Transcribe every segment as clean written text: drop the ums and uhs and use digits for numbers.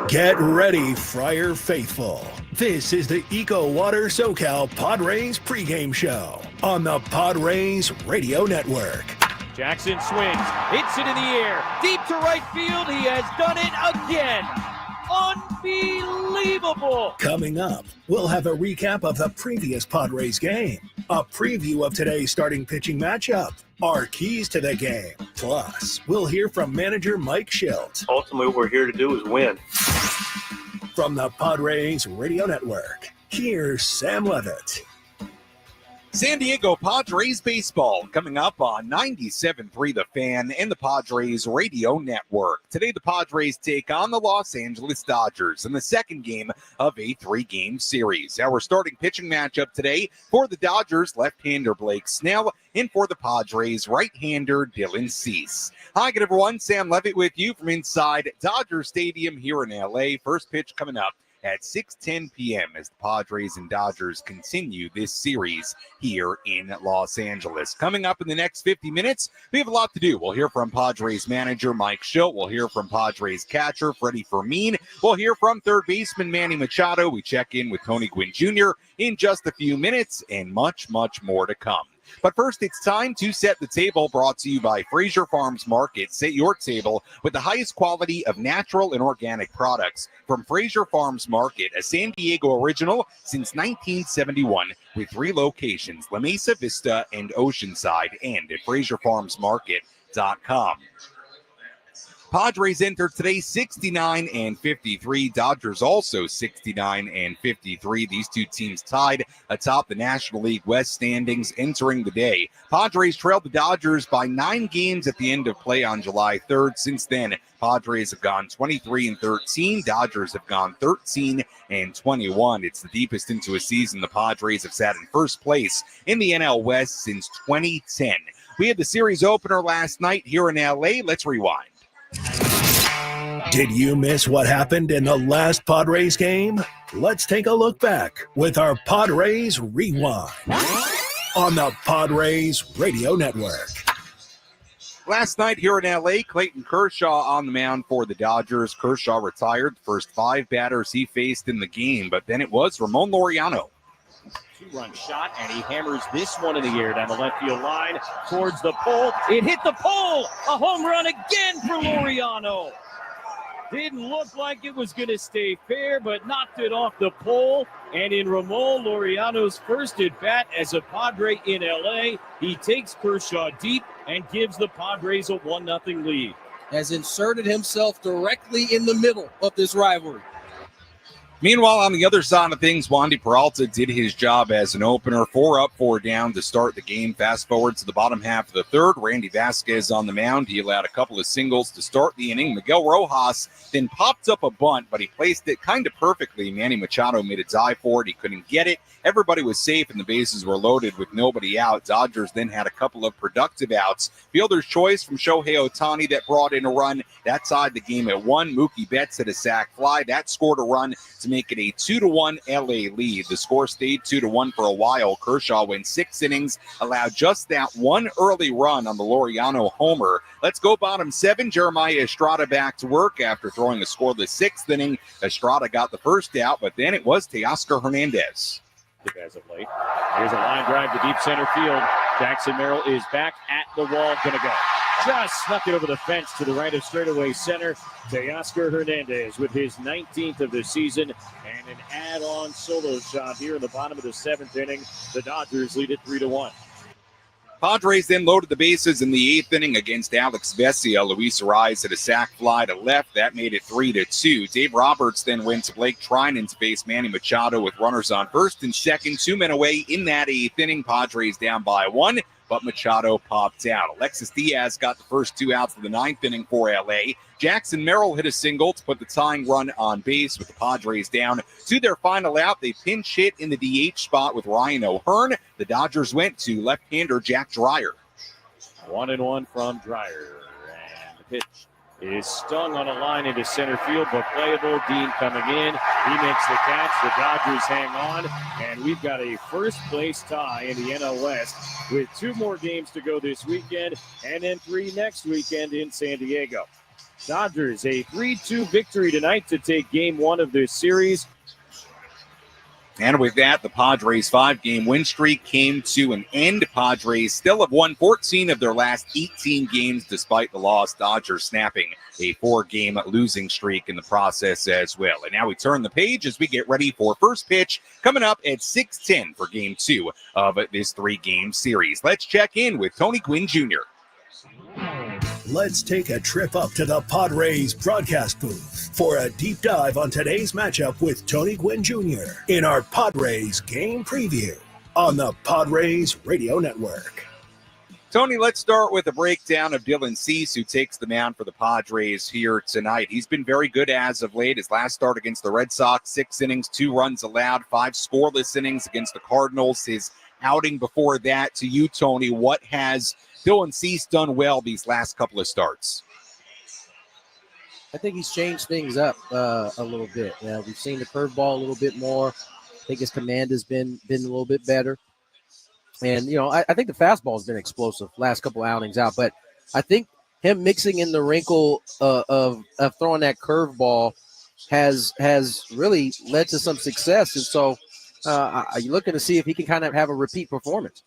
Get ready, Friar Faithful. This is the EcoWater SoCal Padres pregame show on the Padres Radio Network. Jackson swings, hits it in the air, deep to right field. He has done it again. Unbelievable. Coming up, we'll have a recap of the previous Padres game, a preview of today's starting pitching matchup, our keys to the game. Plus, we'll hear from manager Mike Shildt. Ultimately, what we're here to do is win. From the Padres Radio Network, here's Sam Levitt. San Diego Padres baseball coming up on 97.3 The Fan and the Padres Radio Network. Today, the Padres take on the Los Angeles Dodgers in the second game of a three-game series. Our starting pitching matchup today for the Dodgers, left-hander Blake Snell, and for the Padres, right-hander Dylan Cease. Hi, good everyone. Sam Levitt with you from inside Dodger Stadium here in L.A. First pitch coming up at 6:10 p.m. as the Padres and Dodgers continue this series here in Los Angeles. Coming up in the next 50 minutes, we have a lot to do. We'll hear from Padres manager Mike Shildt. We'll hear from Padres catcher Freddy Fermin. We'll hear from third baseman Manny Machado. We check in with Tony Gwyn Jr. in just a few minutes, and much, much more to come. But first, it's time to set the table, brought to you by Fraser Farms Market. Set your table with the highest quality of natural and organic products from Fraser Farms Market, a San Diego original since 1971 with 3 locations, La Mesa Vista and Oceanside, and at FraserFarmsMarket.com. Padres enter today 69-53. Dodgers also 69-53. These two teams tied atop the National League West standings entering the day. Padres trailed the Dodgers by 9 games at the end of play on July 3rd. Since then, Padres have gone 23-13. Dodgers have gone 13-21. It's the deepest into a season the Padres have sat in first place in the NL West since 2010. We had the series opener last night here in LA. Let's rewind. Did you miss what happened in the last Padres game? Let's take a look back with our Padres Rewind on the Padres Radio Network. Last night here in L.A., Clayton Kershaw on the mound for the Dodgers. Kershaw retired the first 5 batters he faced in the game, but then it was Ramon Laureano. 2-run shot, and he hammers this one in the air down the left field line towards the pole. It hit the pole! A home run again for Laureano. Didn't look like it was going to stay fair, but knocked it off the pole. And in Ramon Laureano's first at-bat as a Padre in L.A., he takes Kershaw deep and gives the Padres a 1-0 lead. Has inserted himself directly in the middle of this rivalry. Meanwhile, on the other side of things, Wandy Peralta did his job as an opener. 4 up, 4 down to start the game. Fast forward to the bottom half of the third. Randy Vasquez on the mound. He allowed a couple of singles to start the inning. Miguel Rojas then popped up a bunt, but he placed it kind of perfectly. Manny Machado made a dive for it. He couldn't get it. Everybody was safe, and the bases were loaded with nobody out. Dodgers then had a couple of productive outs. Fielder's choice from Shohei Ohtani that brought in a run. That tied the game at 1. Mookie Betts hit a sac fly. That scored a run to make it a 2-1 LA lead. The score stayed 2-1 for a while. Kershaw went 6 innings, allowed just that one early run on the Laureano homer. Let's go bottom 7. Jeremiah Estrada back to work after throwing a scoreless 6th inning. Estrada got the first out, but then it was Teoscar Hernandez. As of late. Here's a line drive to deep center field. Jackson Merrill is back at the wall, gonna go. Just snuck it over the fence to the right of straightaway center. Teoscar Hernandez with his 19th of the season and an add-on solo shot here in the bottom of the 7th inning. The Dodgers lead it 3-1. Padres then loaded the bases in the 8th inning against Alex Vesia. Luis Ariz hit a sac fly to left. That made it 3-2. Dave Roberts then went to Blake Trinan to face Manny Machado with runners on first and second. 2 men away in that 8th inning. Padres down by 1, but Machado popped out. Alexis Diaz got the first 2 outs of the 9th inning for L.A. Jackson Merrill hit a single to put the tying run on base with the Padres down to their final out. They pinch hit in the DH spot with Ryan O'Hearn. The Dodgers went to left-hander Jack Dreyer. 1-1 from Dreyer. And the pitch is stung on a line into center field, but playable. Dean coming in. He makes the catch. The Dodgers hang on. And we've got a first-place tie in the NL West with 2 more games to go this weekend and then 3 next weekend in San Diego. Dodgers a 3-2 victory tonight to take game one of their series. And with that, the Padres' 5-game win streak came to an end. Padres still have won 14 of their last 18 games despite the loss. Dodgers snapping a 4-game losing streak in the process as well. And now we turn the page as we get ready for first pitch coming up at 6:10 for game 2 of this 3-game series. Let's check in with Tony Gwyn Jr. Let's take a trip up to the Padres broadcast booth for a deep dive on today's matchup with Tony Gwyn Jr. in our Padres game preview on the Padres Radio Network. Tony, let's start with a breakdown of Dylan Cease, who takes the mound for the Padres here tonight. He's been very good as of late. His last start against the Red Sox, 6 innings, 2 runs allowed, 5 scoreless innings against the Cardinals. His outing before that, to you, Tony, what has Dylan Cease done well these last couple of starts? I think he's changed things up a little bit. We've seen the curveball a little bit more. I think his command has been a little bit better. And, I think the fastball has been explosive last couple outings out. But I think him mixing in the wrinkle of throwing that curveball has really led to some success. And so you're looking to see if he can kind of have a repeat performance.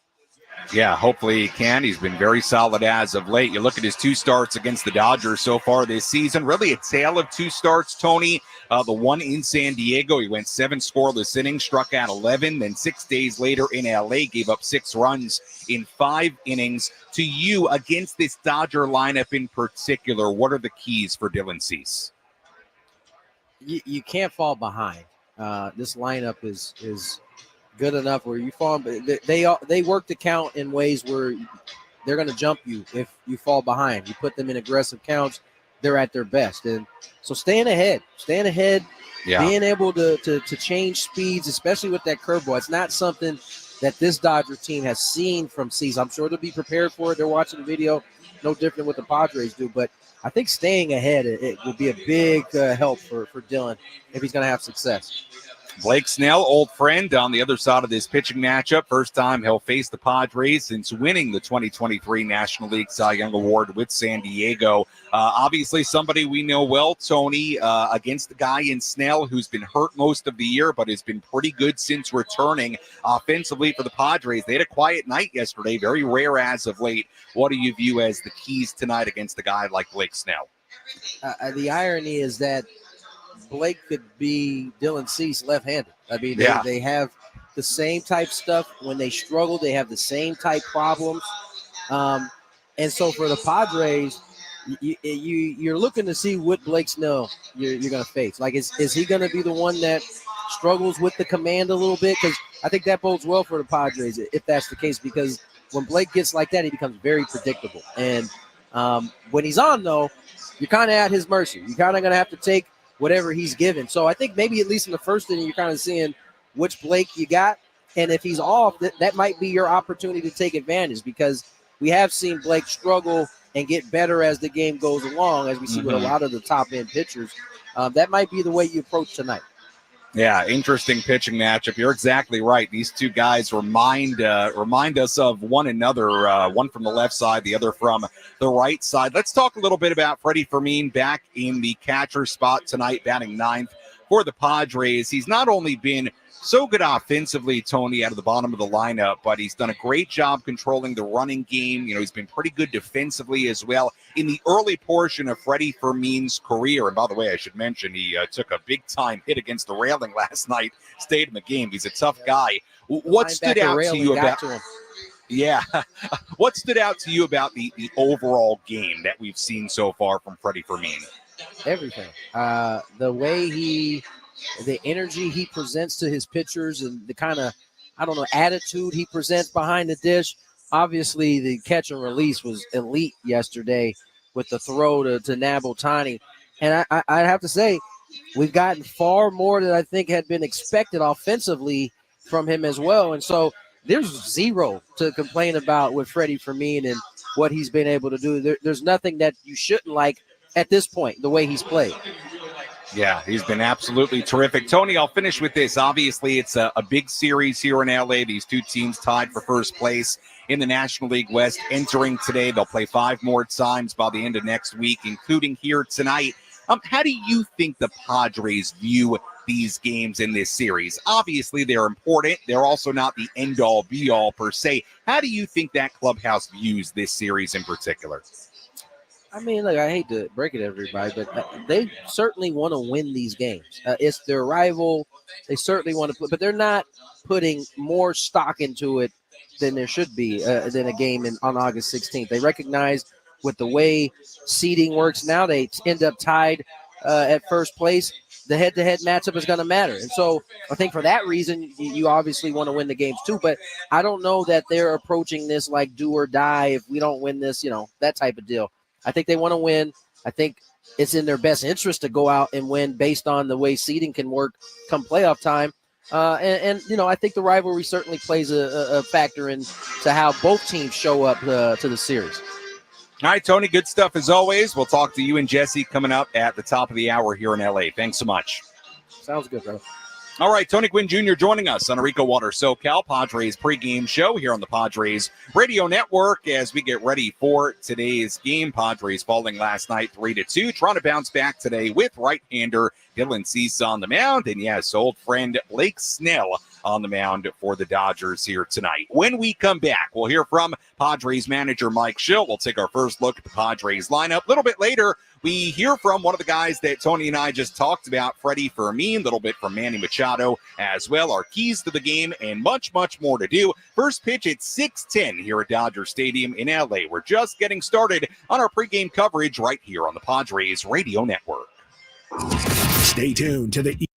Yeah, hopefully he can. He's been very solid as of late. You look at his 2 starts against the Dodgers so far this season. Really a tale of 2 starts, Tony. The one in San Diego, he went 7 scoreless innings, struck out 11. Then 6 days later in L.A., gave up 6 runs in 5 innings. To you, against this Dodger lineup in particular, what are the keys for Dylan Cease? You can't fall behind. This lineup is good enough where you fall, but they work the count in ways where they're going to jump you if you fall behind. You put them in aggressive counts, they're at their best. And so staying ahead, being able to change speeds, especially with that curveball. It's not something that this Dodger team has seen from Cease. I'm sure they'll be prepared for it. They're watching the video, no different than what the Padres do. But I think staying ahead, it will be a big help for Dylan if he's going to have success. Blake Snell, old friend, on the other side of this pitching matchup. First time he'll face the Padres since winning the 2023 National League Cy Young Award with San Diego. Obviously somebody we know well, Tony, against the guy in Snell who's been hurt most of the year but has been pretty good since returning offensively for the Padres. They had a quiet night yesterday, very rare as of late. What do you view as the keys tonight against a guy like Blake Snell? The irony is that Blake could be Dylan Cease left-handed. I mean, they have the same type stuff. When they struggle, they have the same type problems. And so for the Padres, you're looking to see what Blake Snell you're going to face. Like, is he going to be the one that struggles with the command a little bit? Because I think that bodes well for the Padres if that's the case, because when Blake gets like that, he becomes very predictable. And when he's on, though, you're kind of at his mercy. You're kind of going to have to take whatever he's given. So I think maybe at least in the first inning, you're kind of seeing which Blake you got. And if he's off, that might be your opportunity to take advantage, because we have seen Blake struggle and get better as the game goes along, as we see with a lot of the top-end pitchers. That might be the way you approach tonight. Yeah, interesting pitching matchup. You're exactly right. These two guys remind us of one another, one from the left side, the other from the right side. Let's talk a little bit about Freddy Fermin back in the catcher spot tonight, batting 9th for the Padres. He's not only been so good offensively, Tony, out of the bottom of the lineup, but he's done a great job controlling the running game. He's been pretty good defensively as well in the early portion of Freddy Fermin's career. And by the way, I should mention he took a big-time hit against the railing last night, stayed in the game. He's a tough guy. What stood out to you about him? Yeah. What stood out to you about the overall game that we've seen so far from Freddy Fermin? Everything. The way the energy he presents to his pitchers and the kind of, attitude he presents behind the dish. Obviously, the catch and release was elite yesterday with the throw to Nabotani. And I have to say, we've gotten far more than I think had been expected offensively from him as well. And so there's zero to complain about with Freddy Fermin and what he's been able to do. There's nothing that you shouldn't like at this point, the way he's played. Yeah, he's been absolutely terrific. Tony, I'll finish with this. Obviously, it's a big series here in LA. These two teams tied for first place in the National League West entering today. They'll play 5 more times by the end of next week, including here tonight. How do you think the Padres view these games in this series? Obviously, they're important. They're also not the end-all, be-all per se. How do you think that clubhouse views this series in particular? I mean, look, I hate to break it to everybody, but they certainly want to win these games. It's their rival. They certainly want to put, but they're not putting more stock into it than there should be than a game on August 16th. They recognize with the way seeding works now, they end up tied at first place. The head-to-head matchup is going to matter. And so I think for that reason, you obviously want to win the games too. But I don't know that they're approaching this like do or die. If we don't win this, that type of deal. I think they want to win. I think it's in their best interest to go out and win based on the way seeding can work come playoff time. And I think the rivalry certainly plays a factor into how both teams show up to the series. All right, Tony, good stuff as always. We'll talk to you and Jesse coming up at the top of the hour here in LA. Thanks so much. Sounds good, bro. All right, Tony Gwyn Jr. joining us on our EcoWater SoCal Padres pregame show here on the Padres Radio Network as we get ready for today's game. Padres falling last night 3-2, trying to bounce back today with right-hander Dylan Cease on the mound. And yes, old friend Blake Snell on the mound for the Dodgers here tonight. When we come back, we'll hear from Padres manager Mike Shildt. We'll take our first look at the Padres lineup. A little bit later, we hear from one of the guys that Tony and I just talked about, Freddy Fermin, a little bit from Manny Machado as well. Our keys to the game and much, much more to do. First pitch at 6:10 here at Dodger Stadium in LA. We're just getting started on our pregame coverage right here on the Padres Radio Network. Stay tuned to the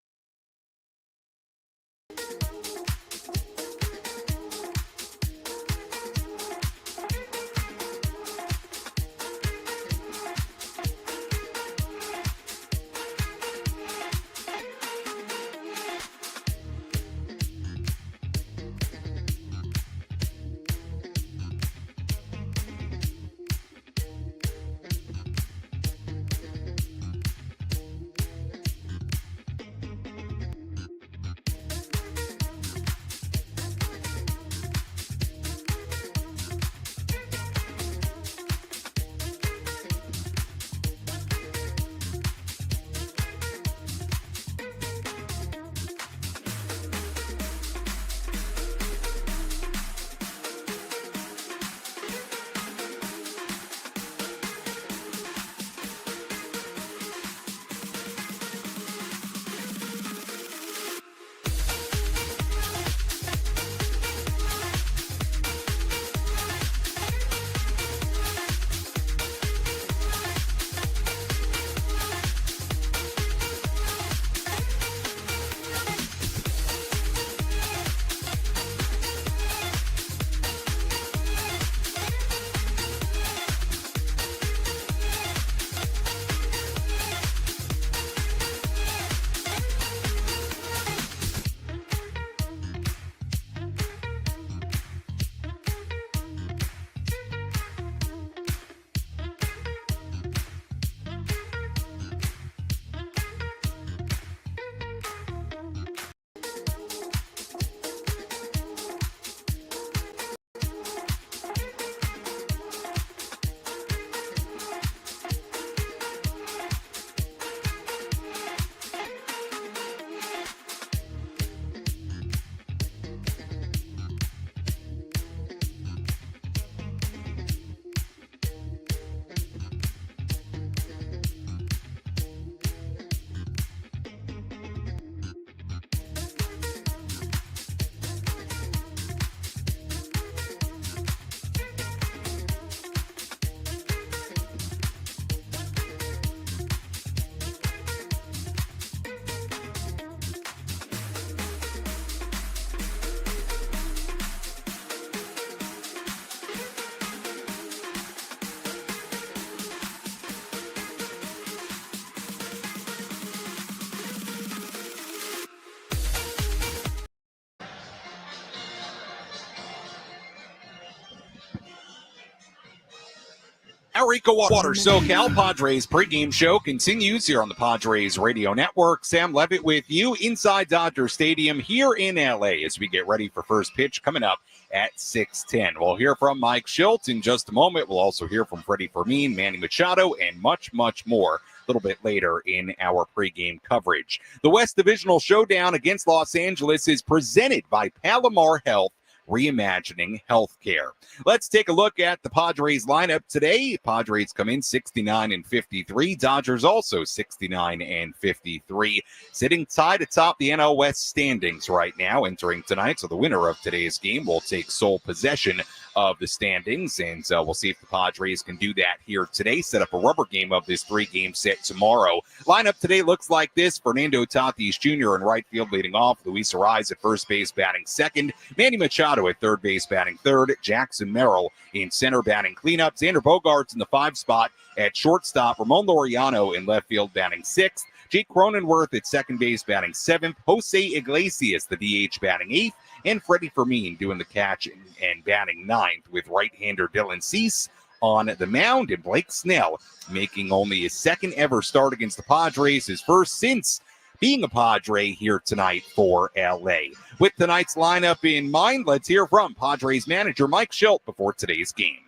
Our EcoWater SoCal Padres pregame show continues here on the Padres Radio Network. Sam Levitt with you inside Dodger Stadium here in LA as we get ready for first pitch coming up at 6:10. We'll hear from Mike Shildt in just a moment. We'll also hear from Freddy Fermin, Manny Machado, and much, much more a little bit later in our pregame coverage. The West Divisional Showdown against Los Angeles is presented by Palomar Health, reimagining healthcare. Let's take a look at the Padres lineup today. Padres come in 69-53. Dodgers also 69-53. Sitting tied atop the NL West standings right now entering tonight. So the winner of today's game will take sole possession of the standings, and we'll see if the Padres can do that here today. Set up a rubber game of this 3-game set tomorrow. Lineup today looks like this: Fernando Tatis Jr. in right field leading off, Luis Arraez at first base batting second, Manny Machado at third base batting third, Jackson Merrill in center batting cleanup, Xander Bogaerts in the 5 spot at shortstop, Ramon Laureano in left field batting sixth, Jake Cronenworth at second base batting seventh, Jose Iglesias the DH batting eighth, and Freddy Fermin doing the catch and batting ninth, with right-hander Dylan Cease on the mound, and Blake Snell making only his second ever start against the Padres, his first since being a Padre here tonight for LA. With tonight's lineup in mind, let's hear from Padres manager Mike Shildt before today's game.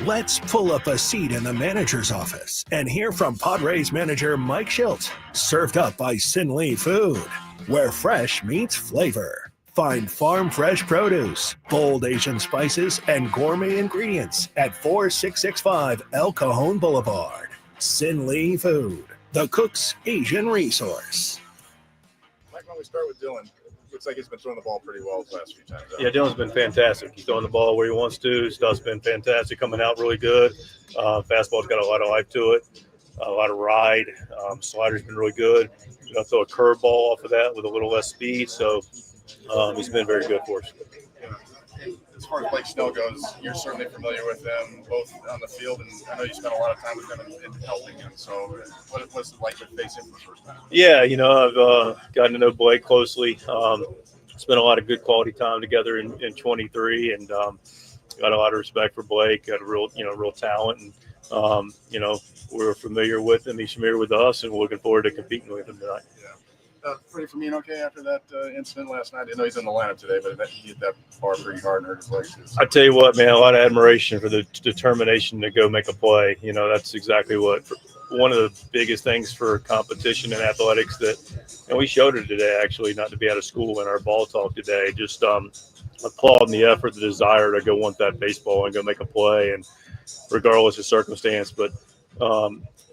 Let's pull up a seat in the manager's office and hear from Padres manager Mike Shildt. Served up by Sin Lee Food, where fresh meets flavor. Find farm fresh produce, bold Asian spices, and gourmet ingredients at 4665 El Cajon Boulevard. Sin Lee Food, the cook's Asian resource. Mike, why don't we start with Dylan? Looks like he's been throwing the ball pretty well the last few times. Yeah, Dylan's been fantastic. He's throwing the ball where he wants to. Stuff's been fantastic, coming out really good. Fastball's got a lot of life to it, a lot of ride. Slider's been really good. You know, throw a curveball off of that with a little less speed. So he's been very good for us. As far as Blake Snell goes, you're certainly familiar with them both on the field, and I know you spent a lot of time with them in helping him. So what's it like to face him for the first time? Yeah, you know, I've gotten to know Blake closely. Spent a lot of good quality time together in 23, and got a lot of respect for Blake. Got a real talent, and you know, we're familiar with him. He's familiar with us, and we're looking forward to competing with him tonight. Yeah. Freddy Fermin okay after that incident last night? I know he's in the lineup today, but he hit that bar pretty hard and hurt his legs. I tell you what, man, a lot of admiration for the determination to go make a play. You know, that's exactly what one of the biggest things for competition in athletics and we showed it today, actually, not to be out of school in our ball talk today. Just applauding the effort, the desire to go want that baseball and go make a play, and regardless of circumstance. But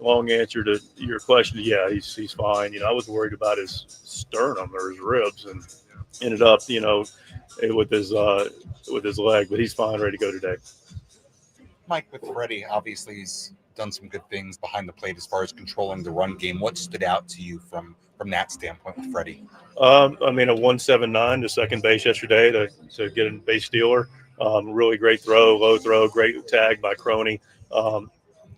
long answer to your question, yeah, he's fine. You know, I was worried about his sternum or his ribs, and ended up, you know, with his leg, but he's fine, ready to go today. Mike, with Freddie, obviously he's done some good things behind the plate as far as controlling the run game. What stood out to you from that standpoint with Freddie? I mean, a 179 to second base yesterday to get a base stealer. Really great throw, low throw, great tag by Crony.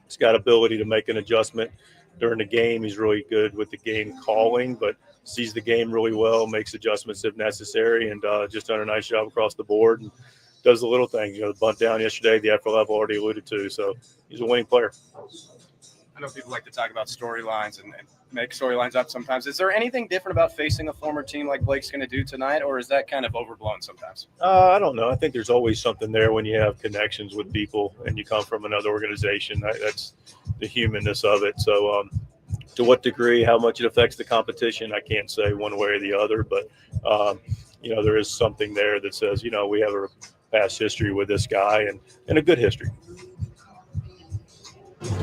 He's got ability to make an adjustment during the game. He's really good with the game calling, but sees the game really well, makes adjustments if necessary, and just done a nice job across the board and does the little things. You know, the bunt down yesterday, the effort level already alluded to. So he's a winning player. I know people like to talk about storylines and make storylines up sometimes. Is there anything different about facing a former team like Blake's going to do tonight, or is that kind of overblown sometimes? I don't know. I think there's always something there when you have connections with people and you come from another organization. That's the humanness of it. So to what degree, how much it affects the competition, I can't say one way or the other. But, you know, there is something there that says, you know, we have a past history with this guy and a good history.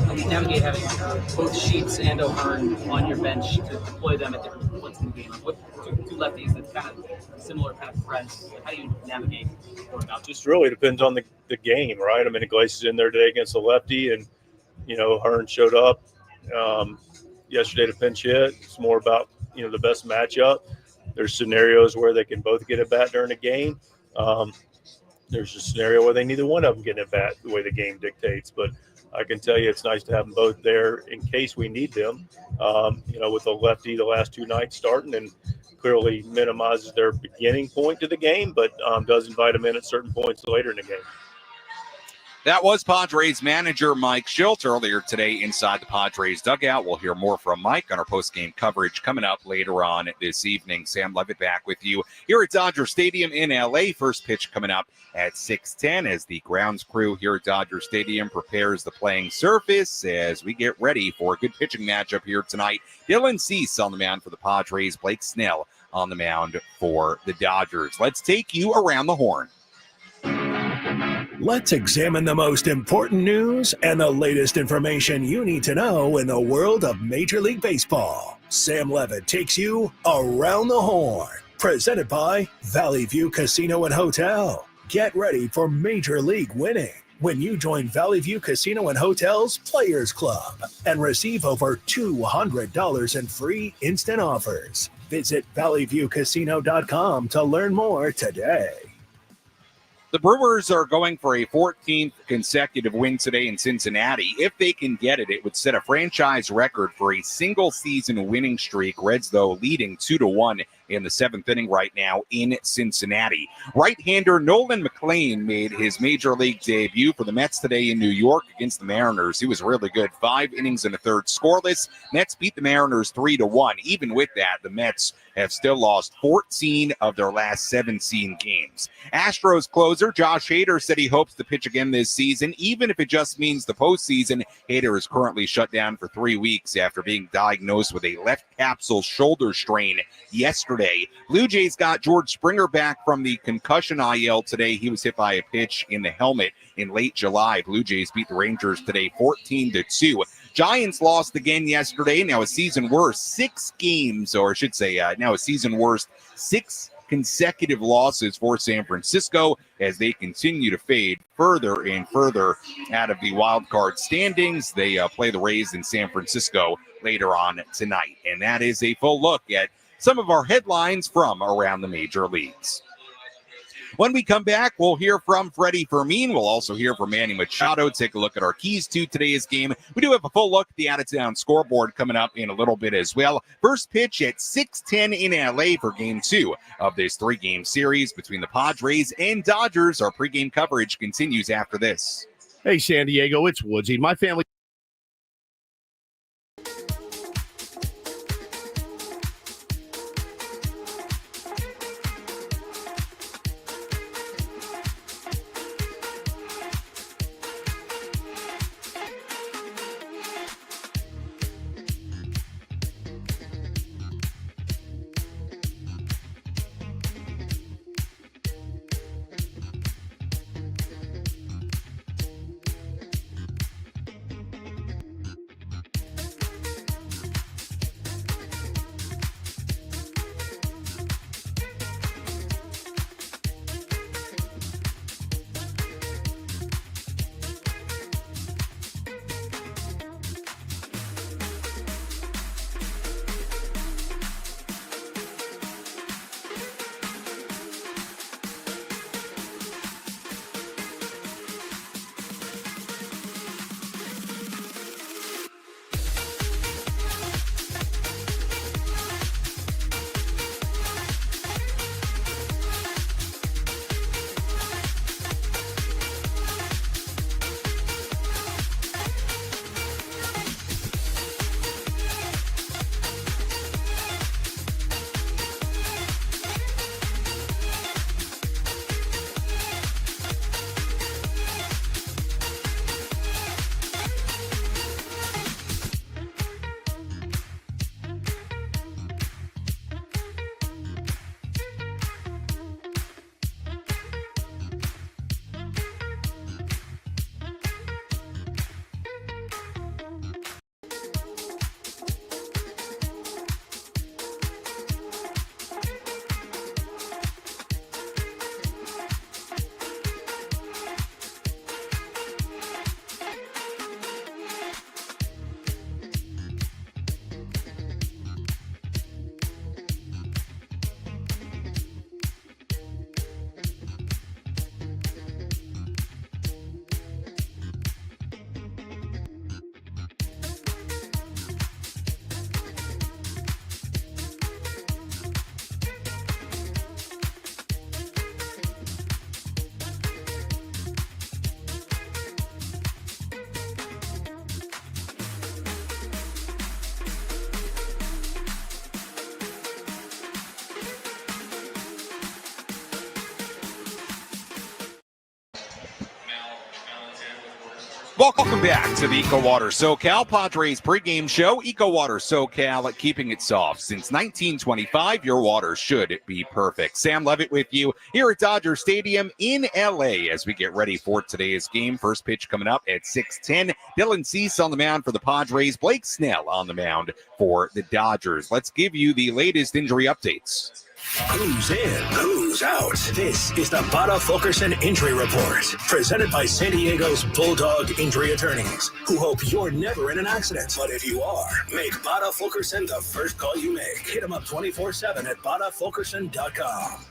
How do you navigate having both Sheets and O'Hearn on your bench to deploy them at different points in the game? What two lefties that's kind of similar kind of threats? How do you navigate going about? Just really depends on the game, right? I mean, Iglesias in there today against the lefty, and you know, Hearn showed up yesterday to pinch hit. It's more about, you know, the best matchup. There's scenarios where they can both get at bat during the game. There's a scenario where they neither one of them get at bat the way the game dictates, but I can tell you it's nice to have them both there in case we need them. You know, with the lefty the last two nights starting, and clearly minimizes their beginning point to the game, but does invite them in at certain points later in the game. That was Padres manager Mike Shildt earlier today inside the Padres dugout. We'll hear more from Mike on our post-game coverage coming up later on this evening. Sam Levitt back with you here at Dodger Stadium in L.A. First pitch coming up at 6:10 as the grounds crew here at Dodger Stadium prepares the playing surface as we get ready for a good pitching matchup here tonight. Dylan Cease on the mound for the Padres, Blake Snell on the mound for the Dodgers. Let's take you around the horn. Let's examine the most important news and the latest information you need to know in the world of Major League Baseball. Sam Levitt takes you Around the Horn, presented by Valley View Casino and Hotel. Get ready for Major League winning when you join Valley View Casino and Hotel's Players Club and receive over $200 in free instant offers. Visit valleyviewcasino.com to learn more today. The Brewers are going for a 14th consecutive win today in Cincinnati. If they can get it, it would set a franchise record for a single-season winning streak. Reds, though, leading 2-1 in the seventh inning right now in Cincinnati. Right-hander Nolan McLean made his major league debut for the Mets today in New York against the Mariners. He was really good. 5 innings and a third scoreless. Mets beat the Mariners 3-1. Even with that, the Mets have still lost 14 of their last 17 games. Astros closer Josh Hader said he hopes to pitch again this season, even if it just means the postseason. Hader is currently shut down for 3 weeks after being diagnosed with a left capsule shoulder strain yesterday. Blue Jays got George Springer back from the concussion IL today. He was hit by a pitch in the helmet in late July. Blue Jays beat the Rangers today 14-2. Giants lost again yesterday. Now a season worst 6 games, or I should say now a season worst 6 consecutive losses for San Francisco as they continue to fade further and further out of the wild card standings. They play the Rays in San Francisco later on tonight. And that is a full look at some of our headlines from around the major leagues. When we come back, we'll hear from Freddy Fermin. We'll also hear from Manny Machado. Take a look at our keys to today's game. We do have a full look at the out-of-town scoreboard coming up in a little bit as well. First pitch at 6:10 in L.A. for Game 2 of this 3-game series between the Padres and Dodgers. Our pregame coverage continues after this. Hey, San Diego, it's Woodsy. My family... Welcome back to the EcoWater SoCal Padres pregame show. EcoWater SoCal, keeping it soft. Since 1925, your water should be perfect. Sam Levitt with you here at Dodger Stadium in LA as we get ready for today's game. First pitch coming up at 6:10. Dylan Cease on the mound for the Padres. Blake Snell on the mound for the Dodgers. Let's give you the latest injury updates. Who's in? Who's out? This is the Bada Fulkerson Injury Report, presented by San Diego's Bulldog Injury Attorneys, who hope you're never in an accident. But if you are, make Bada Fulkerson the first call you make. Hit them up 24/7 at badafulkerson.com.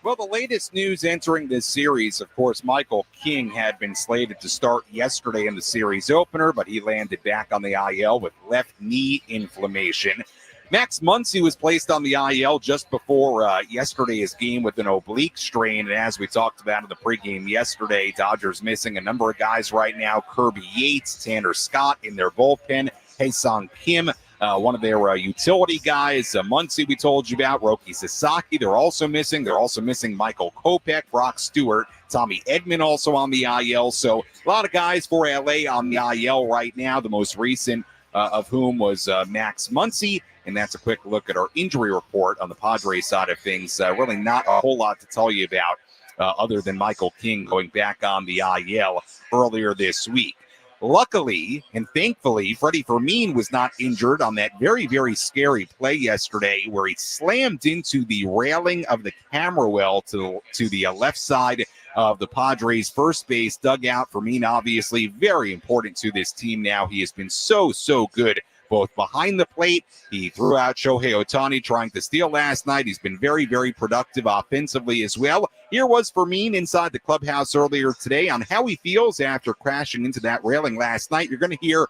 Well, the latest news entering this series, of course, Michael King had been slated to start yesterday in the series opener, but he landed back on the IL with left knee inflammation. Max Muncy was placed on the IL just before yesterday's game with an oblique strain. And as we talked about in the pregame yesterday, Dodgers missing a number of guys right now. Kirby Yates, Tanner Scott in their bullpen. Hae-Sung Kim, one of their utility guys. Muncy we told you about. Roki Sasaki, they're also missing. They're also missing Michael Kopech, Brock Stewart, Tommy Edman also on the IL. So a lot of guys for LA on the IL right now. The most recent of whom was Max Muncy. And that's a quick look at our injury report on the Padres side of things. Really not a whole lot to tell you about other than Michael King going back on the IL earlier this week. Luckily and thankfully, Freddy Fermin was not injured on that very, very scary play yesterday where he slammed into the railing of the camera well to the left side of the Padres' first base dugout. Fermin, obviously, very important to this team now. He has been so good both behind the plate. He threw out Shohei Ohtani trying to steal last night. He's been very, very productive offensively as well. Here was Fermin inside the clubhouse earlier today on how he feels after crashing into that railing last night. You're going to hear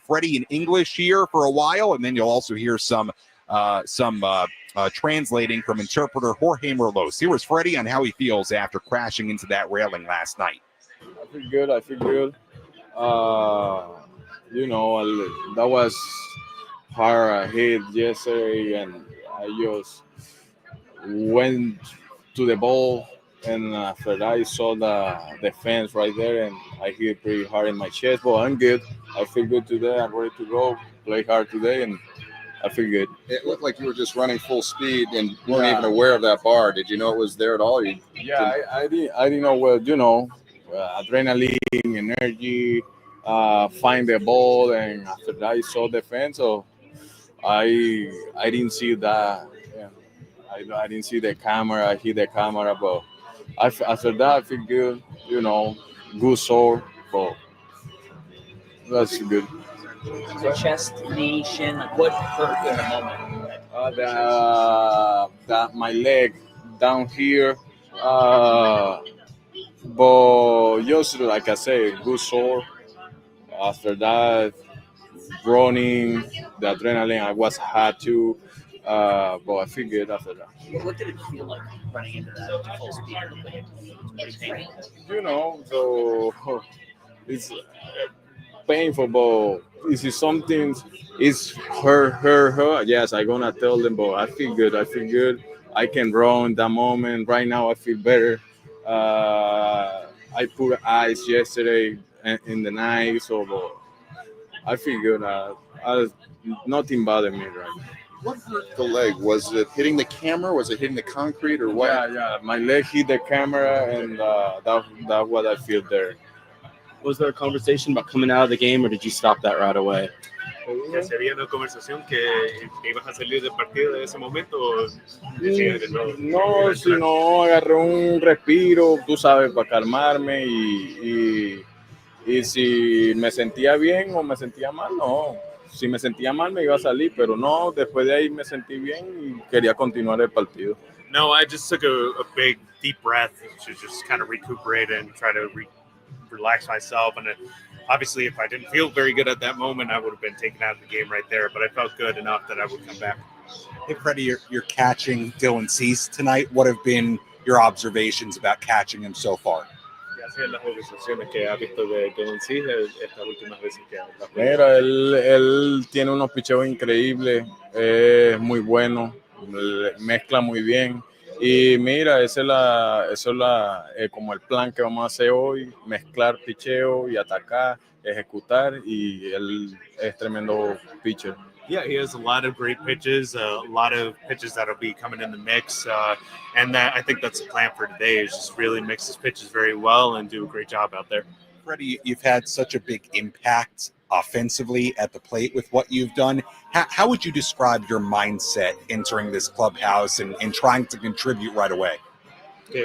Freddy in English here for a while, and then you'll also hear some translating from interpreter Jorge Merlos. Here was Freddy on how he feels after crashing into that railing last night. I feel good. That was hard hit yesterday, and I just went to the ball, and after that I saw the fence right there, and I hit pretty hard in my chest, but I'm good. I feel good today. I'm ready to go, play hard today, and I feel good. It looked like you were just running full speed and weren't even aware of that bar. Did you know it was there at all? I didn't know. Well, adrenaline, energy, find the ball, and after that I saw the fence, so I didn't see that. Yeah. I didn't see the camera. I hit the camera, but after that I feel good. Good sore, but that's good. The chest, knee, shin, like what hurt in the moment? My leg down here, but just like I said, good sore. After that, running, the adrenaline, I was hot too, but I feel good after that. What did it feel like running into that full speed? Pretty painful. So it's painful, but this is something. It's her. Yes, I'm gonna tell them, but I feel good. I can run that moment. Right now, I feel better. I put ice yesterday in the night, so I feel good. Nothing bothered me right now. What hurt the leg? Was it hitting the camera? Was it hitting the concrete, or what? Yeah. My leg hit the camera, and that's what I feel there. Was there a conversation about coming out of the game, or did you stop that right away? ¿Se había una conversación que ibas a salir del partido de ese momento? ¿O no, sino agarré un respiro, tú sabes, para calmarme y si me sentía bien o me sentía mal, no. Si me sentía mal me iba a salir, pero no, después de ahí me sentí bien y quería continuar el partido. No, I just took a big deep breath to just kind of recuperate and try to relax myself. And obviously, if I didn't feel very good at that moment, I would have been taken out of the game right there. But I felt good enough that I would come back. Hey, Freddie, you're catching Dylan Cease tonight. What have been your observations about catching him so far? Mira, él tiene unos picheos increíbles, es muy bueno, mezcla muy bien Y mira, como el plan que vamos a hacer hoy, mezclar picheo y atacar, ejecutar, y él es tremendo pitcher. Yeah, he has a lot of great pitches, a lot of pitches that'll be coming in the mix. And I think that's the plan for today, is just really mix his pitches very well and do a great job out there. Freddie, you've had such a big impact offensively at the plate with what you've done. How would you describe your mindset entering this clubhouse and trying to contribute right away?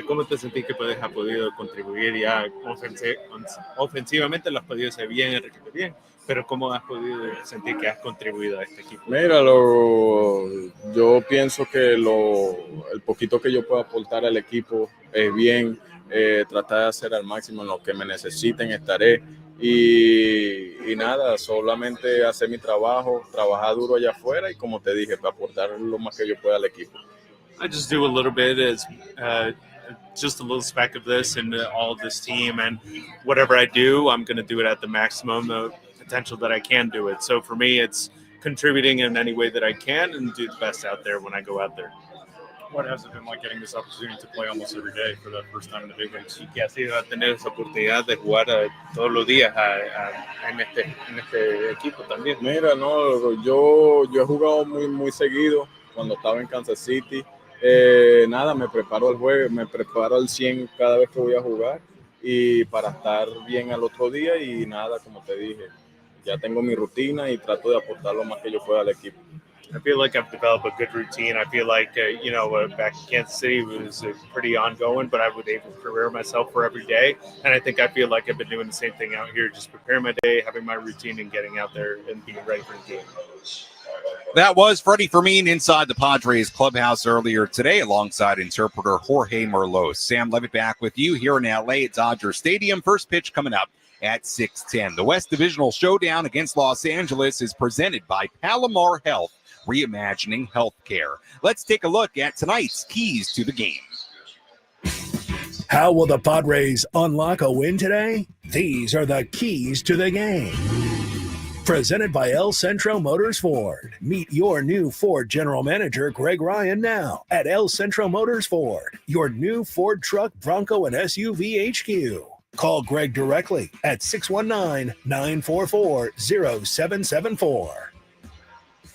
¿Cómo te sentís que has podido contribuir ya ofensivamente? Lo has podido hacer bien, bien, pero ¿cómo has podido sentir que has contribuido a este equipo? Mira, yo pienso que el poquito que yo puedo aportar al equipo es bien. Tratar de hacer al máximo en lo que me necesiten, estaré. Y nada, solamente hacer mi trabajo, trabajar duro allá afuera y, como te dije, para aportar lo más que yo pueda al equipo. I just do a little bit as just a little speck of this and all of this team, and whatever I do, I'm going to do it at the maximum potential that I can do it. So for me, it's contributing in any way that I can and do the best out there when I go out there. What has it been like getting this opportunity to play almost every day for the first time in the big leagues? Y que ha sido tener esa oportunidad de jugar todos los días en este equipo también. Mira, no, yo he jugado muy seguido cuando estaba en Kansas City. Nada, me preparo al juego, me preparo al 100 cada vez que voy a jugar y para estar bien al otro día, y nada, como te dije, ya tengo mi rutina y trato de aportar lo más que yo pueda al equipo. I feel like I've developed a good routine. I feel like, back in Kansas City was pretty ongoing, but I was able to prepare myself for every day. And I feel like I've been doing the same thing out here, just preparing my day, having my routine, and getting out there and being ready for the game. That was Freddy Fermin inside the Padres clubhouse earlier today, alongside interpreter Jorge Merlos. Sam Levitt back with you here in LA at Dodger Stadium. First pitch coming up at 6:10. The West Divisional Showdown against Los Angeles is presented by Palomar Health, reimagining healthcare. Let's take a look at tonight's keys to the game. How will the Padres unlock a win today? These are the keys to the game. Presented by El Centro Motors Ford. Meet your new Ford General Manager, Greg Ryan, now at El Centro Motors Ford, your new Ford truck, Bronco, and SUV HQ. Call Greg directly at 619-944-0774.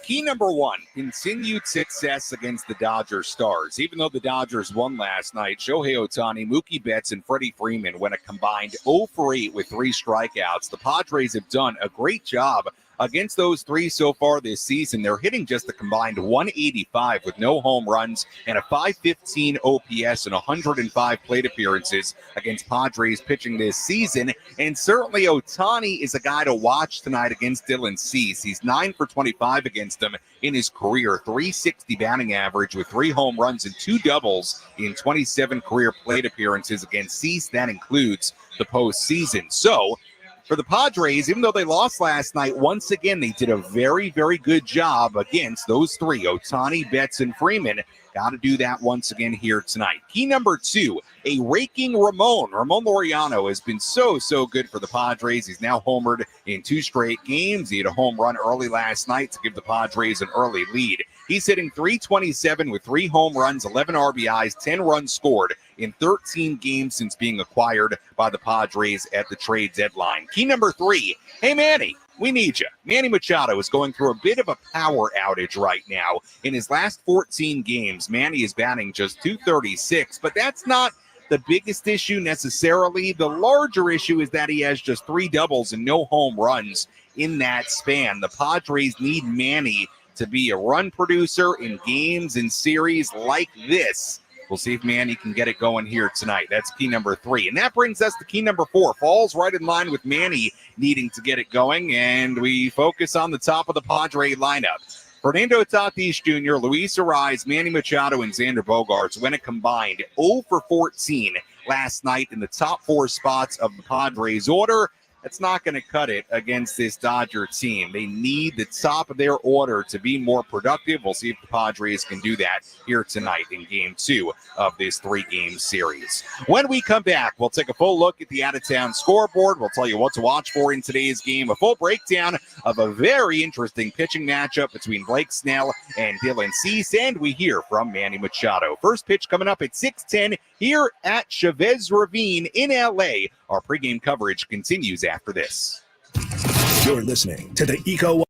Key number one, continued success against the Dodgers stars. Even though the Dodgers won last night, Shohei Ohtani, Mookie Betts, and Freddy Fermin went a combined 0 for 8 with 3 strikeouts. The Padres have done a great job against those 3 so far this season. They're hitting just a combined 185 with no home runs and a 515 OPS and 105 plate appearances against Padres pitching this season. And certainly Ohtani is a guy to watch tonight against Dylan Cease. He's 9 for 25 against him in his career, 360 batting average with 3 home runs and 2 doubles in 27 career plate appearances against Cease. That includes the postseason. So, for the Padres, even though they lost last night, once again, they did a very, very good job against those 3, Ohtani, Betts, and Freeman. Got to do that once again here tonight. Key number 2, a raking Ramon. Ramon Laureano has been so good for the Padres. He's now homered in 2 straight games. He had a home run early last night to give the Padres an early lead. He's hitting .327 with 3 home runs, 11 RBIs, 10 runs scored in 13 games since being acquired by the Padres at the trade deadline. Key number 3, hey, Manny, we need you. Manny Machado is going through a bit of a power outage right now. In his last 14 games, Manny is batting just .236, but that's not the biggest issue necessarily. The larger issue is that he has just 3 doubles and no home runs in that span. The Padres need Manny to be a run producer in games and series like this. We'll see if Manny can get it going here tonight. That's key number 3. And that brings us to key number 4. Falls right in line with Manny needing to get it going. And we focus on the top of the Padre lineup. Fernando Tatis Jr., Luis Ariz, Manny Machado, and Xander Bogaerts went a combined 0 for 14 last night in the top 4 spots of the Padres order. That's not going to cut it against this Dodger team. They need the top of their order to be more productive. We'll see if the Padres can do that here tonight in Game 2 of this 3-game series. When we come back, we'll take a full look at the out-of-town scoreboard. We'll tell you what to watch for in today's game. A full breakdown of a very interesting pitching matchup between Blake Snell and Dylan Cease, and we hear from Manny Machado. First pitch coming up at 6:10 here at Chavez Ravine in LA. Our pregame coverage continues after this. You're listening to the EcoWater.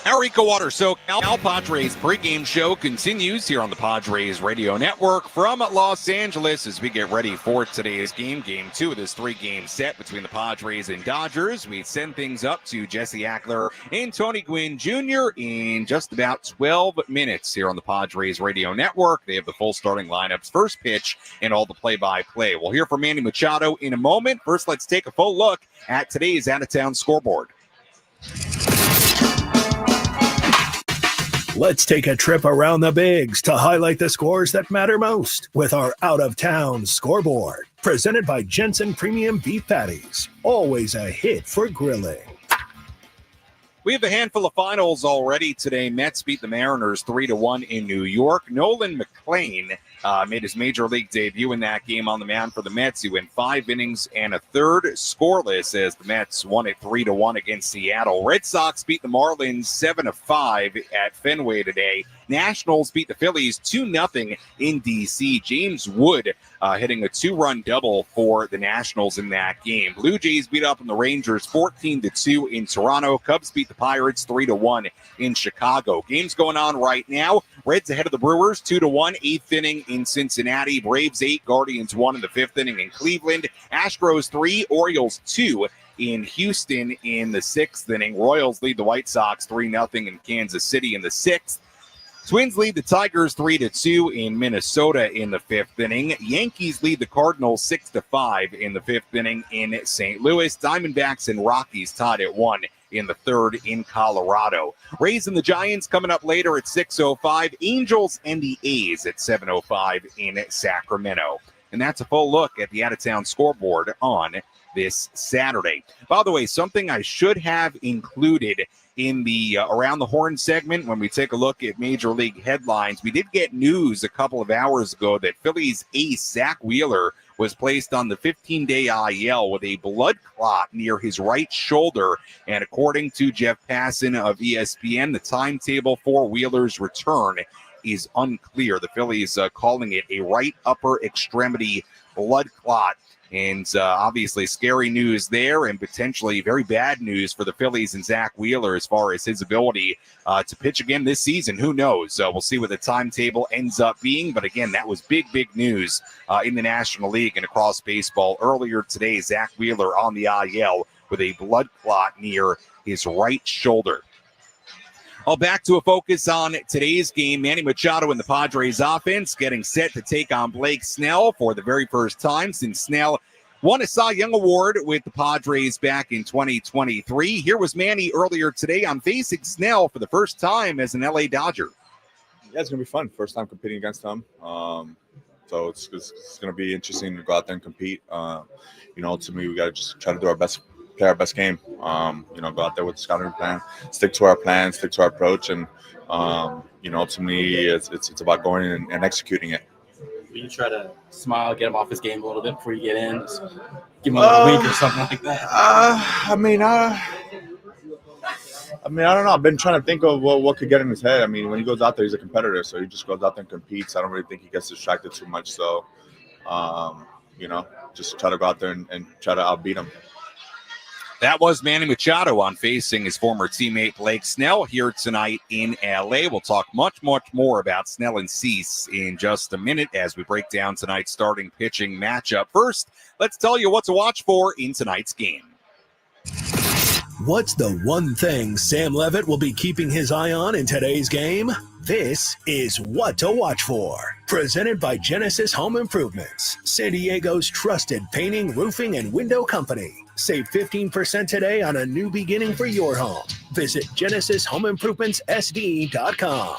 Our EcoWater SoCal Padres pregame show continues here on the Padres Radio Network from Los Angeles as we get ready for today's game, Game 2 of this 3-game set between the Padres and Dodgers. We send things up to Jesse Ackler and Tony Gwyn Jr. in just about 12 minutes here on the Padres Radio Network. They have the full starting lineups, first pitch, and all the play-by-play. We'll hear from Manny Machado in a moment. First, let's take a full look at today's out-of-town scoreboard. Let's take a trip around the bigs to highlight the scores that matter most with our out-of-town scoreboard. Presented by Jensen Premium Beef Patties. Always a hit for grilling. We have a handful of finals already today. Mets beat the Mariners 3-1 in New York. Nolan McLean made his major league debut in that game on the mound for the Mets. He went 5 innings and a third scoreless as the Mets won it 3-1 against Seattle. Red Sox beat the Marlins 7-5 at Fenway today. Nationals beat the Phillies 2-0 in D.C. James Wood hitting a 2-run double for the Nationals in that game. Blue Jays beat up on the Rangers 14-2 in Toronto. Cubs beat the Pirates 3-1 in Chicago. Games going on right now. Reds ahead of the Brewers 2-1, 8th inning in Cincinnati. Braves 8, Guardians 1 in the 5th inning in Cleveland. Astros 3, Orioles 2 in Houston in the 6th inning. Royals lead the White Sox 3-0 in Kansas City in the 6th. Twins lead the Tigers 3-2 in Minnesota in the 5th inning. Yankees lead the Cardinals 6-5 in the 5th inning in St. Louis. Diamondbacks and Rockies tied at 1 in the 3rd in Colorado. Rays and the Giants coming up later at 6:05. Angels and the A's at 7:05 in Sacramento. And that's a full look at the out-of-town scoreboard on this Saturday. By the way, something I should have included in the Around the Horn segment when we take a look at Major League headlines, we did get news a couple of hours ago that Phillies ace Zach Wheeler was placed on the 15-day IL with a blood clot near his right shoulder. And according to Jeff Passan of ESPN, the timetable for Wheeler's return is unclear. The Phillies calling it a right upper extremity blood clot. And obviously scary news there, and potentially very bad news for the Phillies and Zach Wheeler as far as his ability to pitch again this season. Who knows? We'll see what the timetable ends up being. But again, that was big news in the National League and across baseball earlier today. Zach Wheeler on the IL with a blood clot near his right shoulder. Back to a focus on today's game. Manny Machado and the Padres offense getting set to take on Blake Snell for the very first time since Snell won a Cy Young Award with the Padres back in 2023. Here was Manny earlier today on facing Snell for the first time as an LA Dodger. Yeah, it's going to be fun. First time competing against him. So it's going to be interesting to go out there and compete. To me, we got to just try to do our best, play our best game. Go out there with the scouting plan, stick to our plan, stick to our approach, and to me, it's about going and executing it. You try to smile, get him off his game a little bit before you get in, just give him a little wink or something like that. I don't know. I've been trying to think of what could get in his head. I mean, when he goes out there, he's a competitor, so he just goes out there and competes. I don't really think he gets distracted too much. So, just try to go out there and try to outbeat him. That was Manny Machado on facing his former teammate Blake Snell here tonight in LA. We'll talk much more about Snell and Cease in just a minute as we break down tonight's starting pitching matchup. First, let's tell you what to watch for in tonight's game. What's the one thing Sam Levitt will be keeping his eye on in today's game? This is What to Watch For, presented by Genesis Home Improvements, San Diego's trusted painting, roofing, and window company. Save 15% today on a new beginning for your home. Visit GenesisHomeImprovementsSD.com.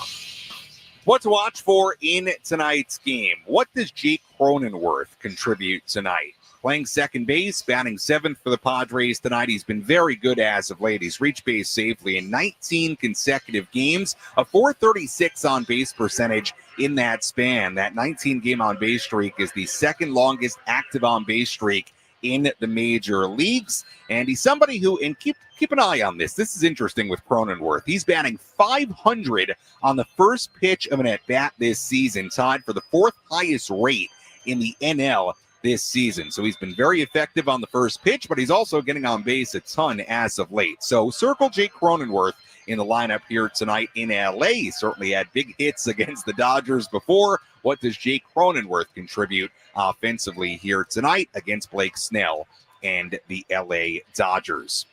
What to watch for in tonight's game. What does Jake Cronenworth contribute tonight? Playing second base, batting seventh for the Padres tonight. He's been very good as of late. He's reached base safely in 19 consecutive games, a .436 on-base percentage in that span. That 19-game on-base streak is the second longest active on-base streak in the major leagues. And he's somebody who, and keep an eye on this. This is interesting with Cronenworth. He's batting .500 on the first pitch of an at-bat this season, tied for the fourth highest rate in the NL this season. So he's been very effective on the first pitch, but he's also getting on base a ton as of late. So circle Jake Cronenworth in the lineup here tonight in LA. He certainly had big hits against the Dodgers before. What does Jake Cronenworth contribute offensively here tonight against Blake Snell and the LA Dodgers?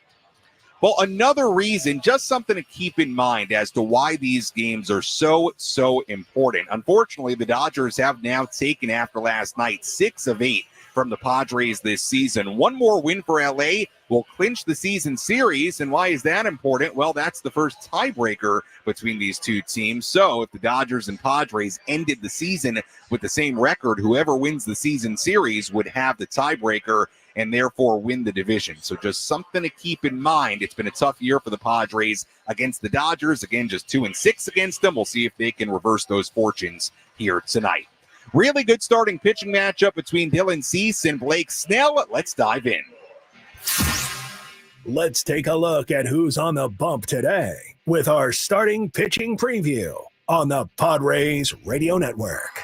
Well, another reason, just something to keep in mind as to why these games are so important. Unfortunately, the Dodgers have now taken, after last night, 6 of 8 from the Padres this season. One more win for LA will clinch the season series. And why is that important? Well, that's the first tiebreaker between these two teams. So if the Dodgers and Padres ended the season with the same record, whoever wins the season series would have the tiebreaker and therefore win the division. So just something to keep in mind. It's been a tough year for the Padres against the Dodgers. Again, just 2-6 against them. We'll see if they can reverse those fortunes here tonight. Really good starting pitching matchup between Dylan Cease and Blake Snell. Let's dive in. Let's take a look at who's on the bump today with our starting pitching preview on the Padres Radio Network.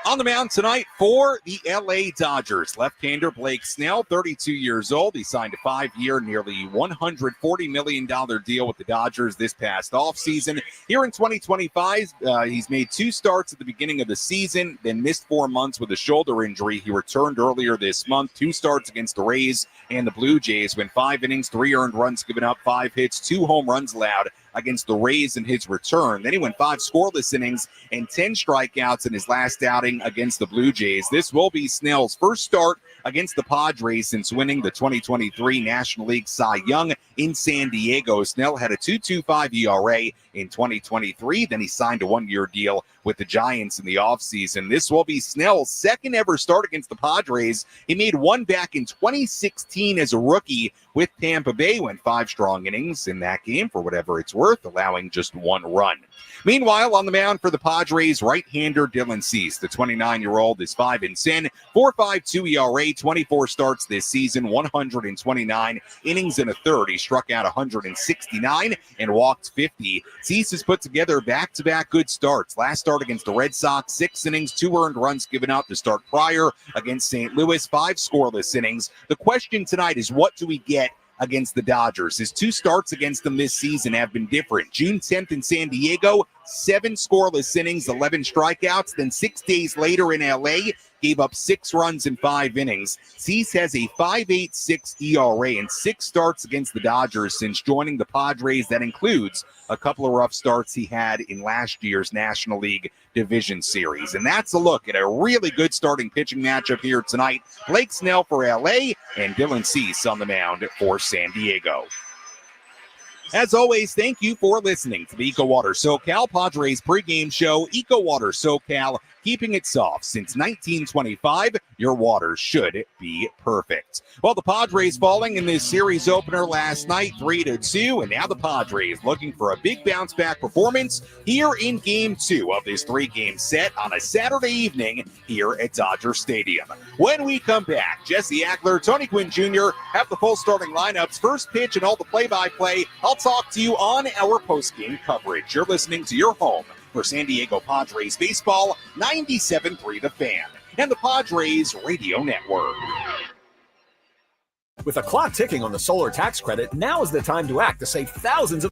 On the mound tonight for the LA Dodgers, left-hander Blake Snell, 32 years old. He signed a 5-year, nearly $140 million deal with the Dodgers this past offseason. Here in 2025, he's made 2 starts at the beginning of the season, then missed 4 months with a shoulder injury. He returned earlier this month, 2 starts against the Rays and the Blue Jays, went 5 innings, 3 earned runs given up, 5 hits, 2 home runs allowed against the Rays in his return. Then he went 5 scoreless innings and 10 strikeouts in his last outing against the Blue Jays. This will be Snell's first start against the Padres since winning the 2023 National League Cy Young in San Diego. Snell had a 2.25 ERA in 2023. Then he signed a 1-year deal with the Giants in the offseason. This will be Snell's second ever start against the Padres. He made one back in 2016 as a rookie with Tampa Bay, went 5 strong innings in that game for whatever it's worth, allowing just 1 run. Meanwhile, on the mound for the Padres, right-hander Dylan Cease. The 29-year-old is 5-10, 4.52 ERA, 24 starts this season, 129 innings and a third. He struck out 169 and walked 50. Cease has put together back-to-back good starts. Last start against the Red Sox, 6 innings, 2 earned runs given up. The start prior against St. Louis, 5 scoreless innings. The question tonight is, what do we get against the Dodgers? His 2 starts against them this season have been different. June 10th in San Diego, 7 scoreless innings, 11 strikeouts. Then 6 days later in LA, gave up 6 runs in 5 innings. Cease has a 5.86 ERA in 6 starts against the Dodgers since joining the Padres. That includes a couple of rough starts he had in last year's National League Division Series. And that's a look at a really good starting pitching matchup here tonight. Blake Snell for LA and Dylan Cease on the mound for San Diego. As always, thank you for listening to the EcoWater SoCal Padres pregame show. EcoWater SoCal, keeping it soft since 1925. Your water should be perfect. Well, the Padres falling in this series opener last night, 3-2, and now the Padres looking for a big bounce-back performance here in Game 2 of this 3-game set on a Saturday evening here at Dodger Stadium. When we come back, Jesse Agler, Tony Gwyn Jr. have the full starting lineups, first pitch, and all the play-by-play. I'll talk to you on our post-game coverage. You're listening to your home for San Diego Padres baseball, 97.3 The Fan, and the Padres Radio Network. With a clock ticking on the solar tax credit, now is the time to act to save thousands of